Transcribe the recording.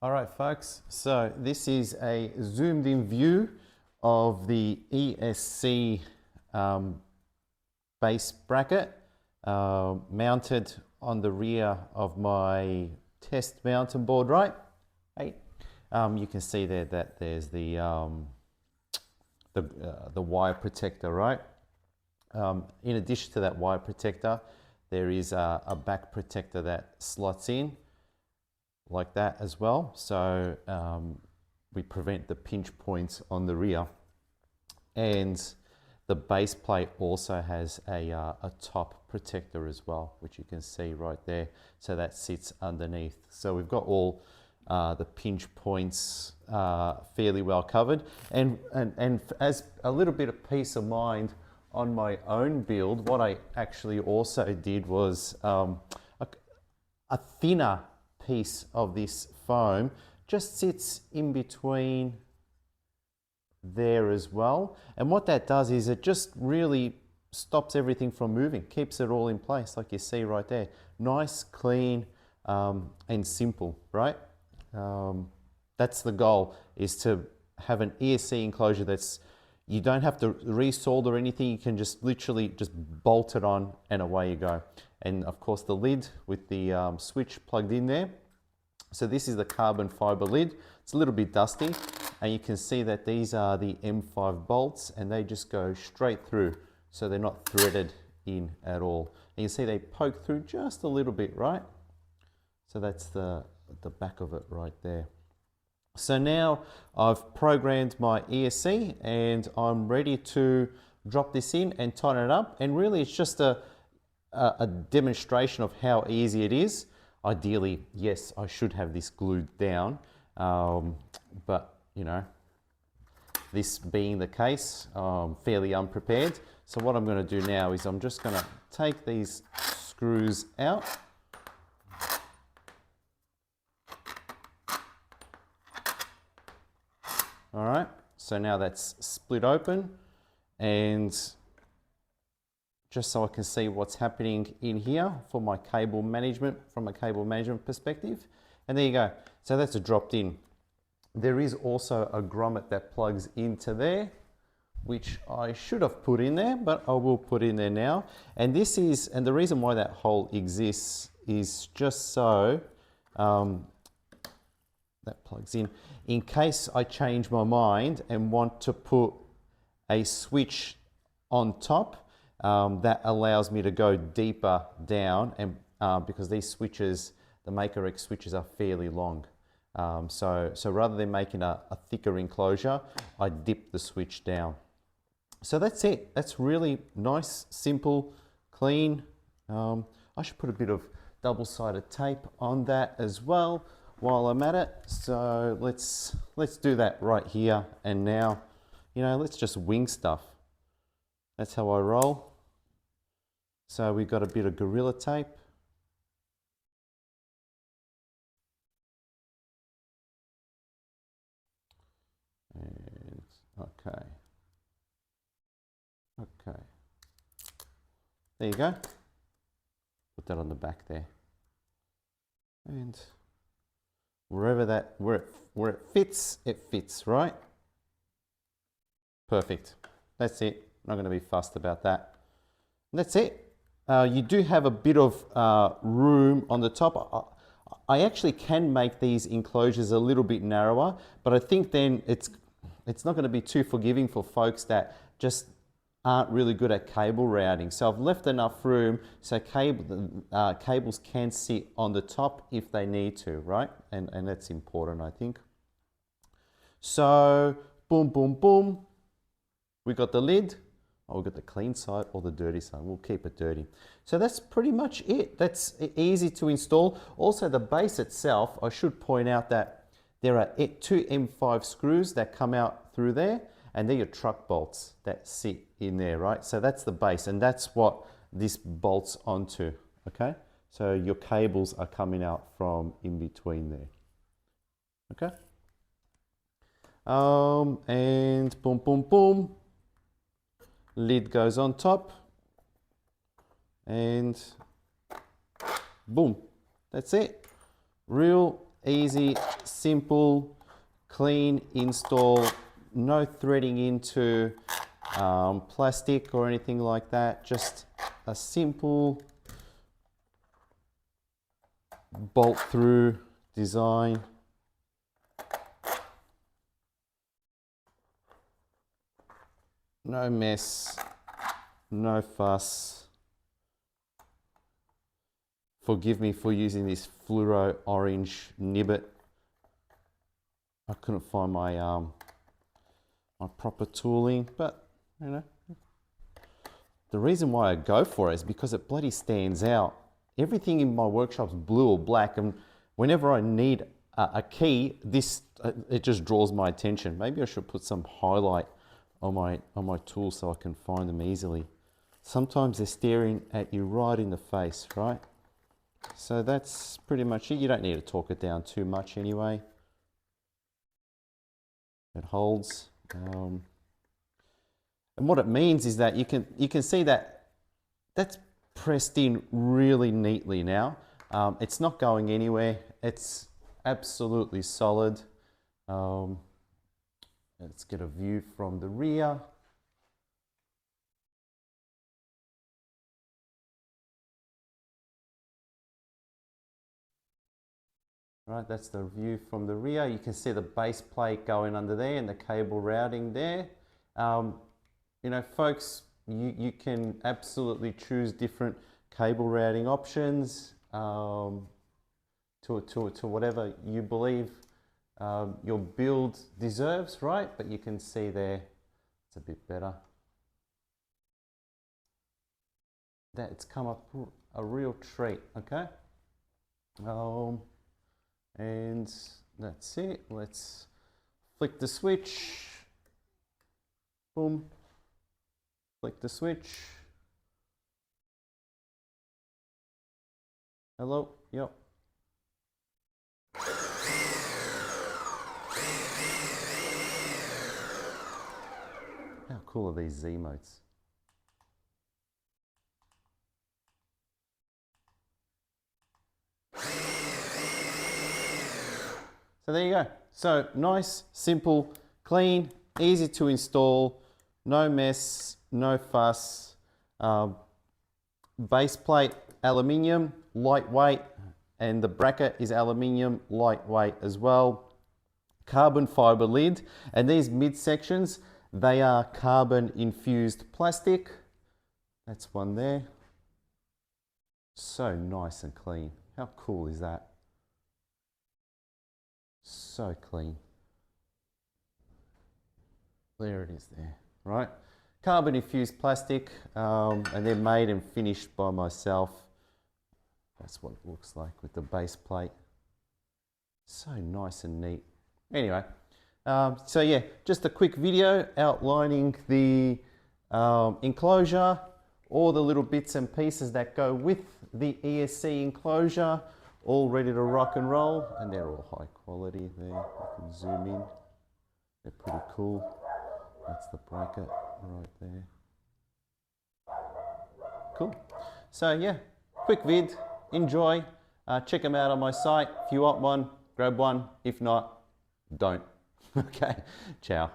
All right, folks, so this is a zoomed in view of the ESC base bracket mounted on the rear of my test mountain board, right? Hey, you can see there that there's the wire protector, right? In addition to that wire protector, there is a back protector that slots in like that as well, so we prevent the pinch points on the rear. And the base plate also has a top protector as well, which you can see right there, so that sits underneath. So we've got all the pinch points fairly well covered, and as a little bit of peace of mind on my own build, what I actually also did was a thinner piece of this foam just sits in between there as well, and what that does is it just really stops everything from moving, keeps it all in place like you see right there. Nice, clean, and simple, right? That's the goal, is to have an ESC enclosure that's, you don't have to resolder anything, you can just literally just bolt it on and away you go. And of course the lid with the switch plugged in there. So this is the carbon fiber lid. It's a little bit dusty, and you can see that these are the M5 bolts, and they just go straight through, so they're not threaded in at all. And you see they poke through just a little bit, right? So that's the back of it right there. So now I've programmed my ESC and I'm ready to drop this in and tighten it up. And really it's just a demonstration of how easy it is. Ideally, yes, I should have this glued down, but you know, this being the case, I'm fairly unprepared. So what I'm going to do now is I'm just going to take these screws out. All right, so now that's split open, and just so I can see what's happening in here for my cable management, from a cable management perspective. And there you go. So that's dropped in. There is also a grommet that plugs into there, which I should have put in there, but I will put in there now. And this is, and the reason why that hole exists is just so, that plugs in case I change my mind and want to put a switch on top, that allows me to go deeper down, and because these switches, the Maker X switches, are fairly long. So rather than making a thicker enclosure, I dip the switch down. So that's it. That's really nice, simple, clean. I should put a bit of double-sided tape on that as well while I'm at it. So let's do that right here and now. You know, let's just wing stuff. That's how I roll. So we've got a bit of Gorilla tape. And okay. There you go. Put that on the back there. And wherever that, where it fits, right? Perfect. That's it. I'm not going to be fussed about that. And that's it. You do have a bit of room on the top. I actually can make these enclosures a little bit narrower, but I think then it's not going to be too forgiving for folks that just aren't really good at cable routing. So I've left enough room so cables can sit on the top if they need to, right? And that's important, I think. So boom, boom, boom. We got the lid. Oh, we've got the clean side or the dirty side. We'll keep it dirty. So that's pretty much it. That's easy to install. Also, the base itself, I should point out that there are 2 M5 screws that come out through there, and they're your truck bolts that sit in there, right? So that's the base, and that's what this bolts onto, okay? So your cables are coming out from in between there, okay? And boom, boom, boom. Lid goes on top, and boom, that's it. Real easy, simple, clean install, no threading into plastic or anything like that, just a simple bolt through design. No mess, no fuss. Forgive me for using this fluoro orange nibbit. I couldn't find my my proper tooling, but you know, the reason why I go for it is because it bloody stands out. Everything in my workshop's blue or black, and whenever I need a key, this it just draws my attention. Maybe I should put some highlight on my tool so I can find them easily. Sometimes they're staring at you right in the face, right? So that's pretty much it. You don't need to talk it down too much anyway. It holds. And what it means is that you can see that that's pressed in really neatly now. It's not going anywhere. It's absolutely solid. Let's get a view from the rear. Right, that's the view from the rear. You can see the base plate going under there and the cable routing there. You know, folks, you can absolutely choose different cable routing options to whatever you believe your build deserves, right? But you can see there, it's a bit better. That it's come up a real treat, okay? And that's it. Let's flick the switch. Boom. Flick the switch. Hello? Yep. How cool are these Z modes? So there you go. So nice, simple, clean, easy to install, no mess, no fuss. Base plate, aluminium, lightweight, and the bracket is aluminium, lightweight as well. Carbon fiber lid, and these mid sections, they are carbon infused plastic. That's one there. So nice and clean. How cool is that? So clean. There it is there, right? Carbon infused plastic, and they're made and finished by myself. That's what it looks like with the base plate. So nice and neat. Anyway, so yeah, just a quick video outlining the enclosure, all the little bits and pieces that go with the ESC enclosure, all ready to rock and roll, and they're all high quality there. You can zoom in. They're pretty cool. That's the bracket right there. Cool. So yeah, quick vid, enjoy. Check them out on my site. If you want one, grab one. If not, don't. Okay, ciao.